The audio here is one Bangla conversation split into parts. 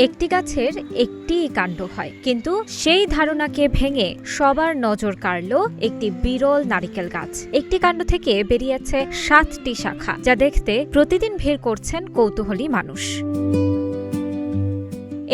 একটি গাছের একটিই কাণ্ড হয়, কিন্তু সেই ধারণাকে ভেঙে সবার নজর কাড়ল একটি বিরল নারিকেল গাছ। একটি কাণ্ড থেকে বেরিয়েছে 7টি শাখা, যা দেখতে প্রতিদিন ভিড় করছেন কৌতূহলী মানুষ।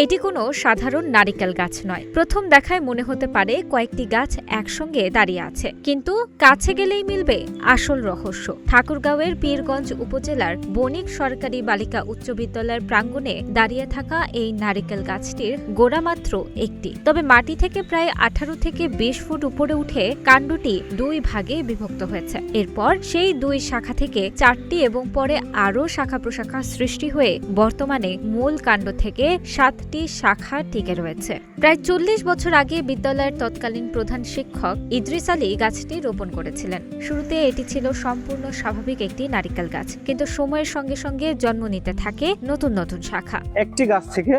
এটি কোনো সাধারণ নারিকেল গাছ নয়। প্রথম দেখায় মনে হতে পারে কয়েকটি গাছ একসঙ্গে দাঁড়িয়ে আছে, কিন্তু কাছে গেলেই মিলবে আসল রহস্য। ঠাকুরগাঁওয়ের পীরগঞ্জ উপজেলার বণিক সরকারি বালিকা উচ্চ বিদ্যালয়ের প্রাঙ্গণে দাঁড়িয়ে থাকা এই নারিকেল গাছটির গোড়া মাত্র একটি, তবে মাটি থেকে প্রায় 18 থেকে 20 ফুট উপরে উঠে কাণ্ডটি 2 ভাগে বিভক্ত হয়েছে। এরপর সেই 2 শাখা থেকে 4টি এবং পরে আরও শাখা প্রশাখা সৃষ্টি হয়ে বর্তমানে মূল কাণ্ড থেকে 7টি শাখা টিকে রয়েছে। প্রায় 40 বছর আগে বিদ্যালয়ের তৎকালীন প্রধান শিক্ষক ইদ্রিস আলী গাছটি রোপণ করেছিলেন। শুরুতে এটি ছিল সম্পূর্ণ স্বাভাবিক একটি নারিকেল গাছ, কিন্তু সময়ের সঙ্গে সঙ্গে জন্ম নিতে থাকে নতুন নতুন শাখা। একটি গাছ থেকে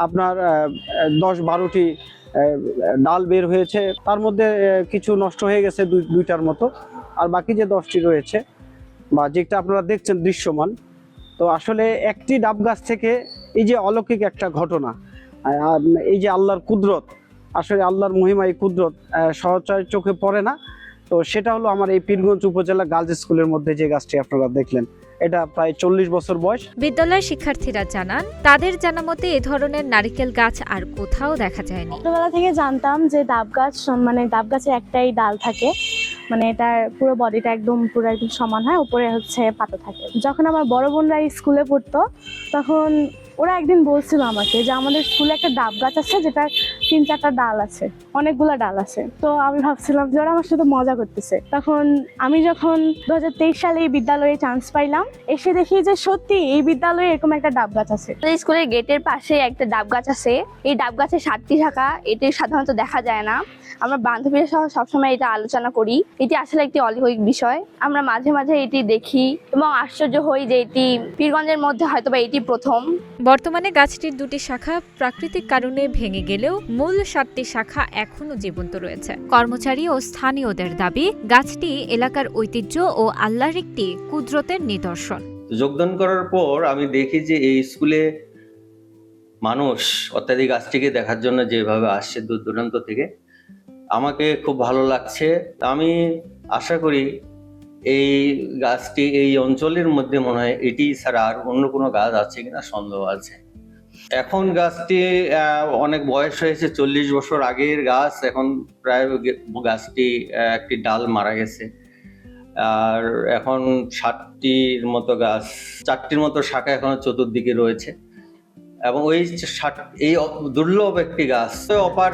আপনার 10-12টি ডাল বের হয়েছে, তার মধ্যে কিছু নষ্ট হয়ে গেছে দুইটার মতো, আর বাকি যে 10টি রয়েছে বা যেটা আপনারা দেখছেন দৃশ্যমান, তো আসলে একটি ডাব গাছ থেকে এই যে অলৌকিক একটা ঘটনা, এই যে আল্লাহর কুদরত, আসলে আল্লাহর মহিমা, এই কুদরত সহজে চোখে পড়ে না। তো সেটা হলো আমার এই পীরগঞ্জ উপজেলা গার্লস স্কুলের মধ্যে যে গাছটি আপনারা দেখলেন, এটা প্রায় 40 বছর বয়স। বিদ্যালয়ের শিক্ষার্থীরা জানান, তাদের জানা মতে এ ধরনের নারিকেল গাছ আর কোথাও দেখা যায়নি। ছোটবেলা থেকে জানতাম যে ডাব গাছের একটাই ডাল থাকে, এটার পুরো বডিটা একদম সমান হয়, উপরে পাতা থাকে। যখন আমার বড় বোনরা স্কুলে পড়তো, তখন ওরা একদিন বলছিল আমাকে যে আমাদের স্কুলে একটা ডাব গাছ আছে, যেটা 3-4টা ডাল আছে, অনেকগুলা ডাল আছে। তো আমি ভাবছিলাম যে ওরা আমার সাথে মজা করতেছে। তখন আমি যখন 2023 সালে এই বিদ্যালয়ে চান্স পাইলাম, এসে দেখি যে সত্যি এই বিদ্যালয়ে এরকম একটা ডাব গাছ আছে। স্কুলের গেটের পাশে একটা ডাব গাছ আছে। এই ডাব গাছের 7টি শাখা, এটি সাধারণত দেখা যায় না। আমরা বান্ধবীরা সহ সবসময় এটা আলোচনা করি। এটি আসলে একটি অলৌকিক বিষয়। আমরা মাঝে মাঝে এটি দেখি এবং আশ্চর্য হই যে এটি পীরগঞ্জের মধ্যে হয়তোবা এটি প্রথম। বর্তমানে গাছটির 2টি শাখা প্রাকৃতিক কারণে ভেঙে গেলেও মূল 7টি শাখা এখনো জীবন্ত রয়েছে। কর্মচারী ও স্থানীয়দের দাবি, গাছটি এলাকার ঐতিহ্য ও আল্লাহর একটি কুদরতের নিদর্শন। যোগদান করার পর আমি দেখি যে এই স্কুলে মানুষ অত্যাধিক গাছটিকে দেখার জন্য যেভাবে আসছে দূর দূরান্ত থেকে, আমাকে খুব ভালো লাগছে। আমি আশা করি এই গাছটি এই অঞ্চলের মধ্যে মনে হয় এটি ছাড়া আর অন্য কোনো গাছ আছে কিনা সন্দেহ আছে। এখন গাছটি অনেক বয়স হয়েছে, 40 বছর আগের গাছ। এখন প্রায় গাছটি একটি ডাল মারা গেছে, আর এখন 7টির মতো গাছ, 4টির মতো শাখা এখনো চতুর্দিকে রয়েছে। এবং এই দুর্লভ একটি গাছ অপার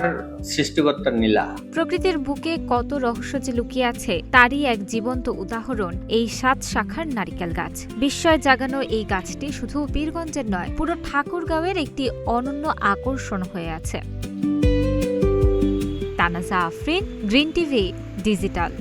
সৃষ্টিকর্তার নীলা। প্রকৃতির বুকে কত রহস্য যে লুকিয়ে আছে, তারই এক জীবন্ত উদাহরণ এই 7 শাখার নারিকেল গাছ। বিস্ময় জাগানো এই গাছটি শুধু পীরগঞ্জের নয়, পুরো ঠাকুরগাঁওয়ের একটি অনন্য আকর্ষণ হয়ে আছে। তানাজা আফরিন, গ্রিন টিভি ডিজিটাল।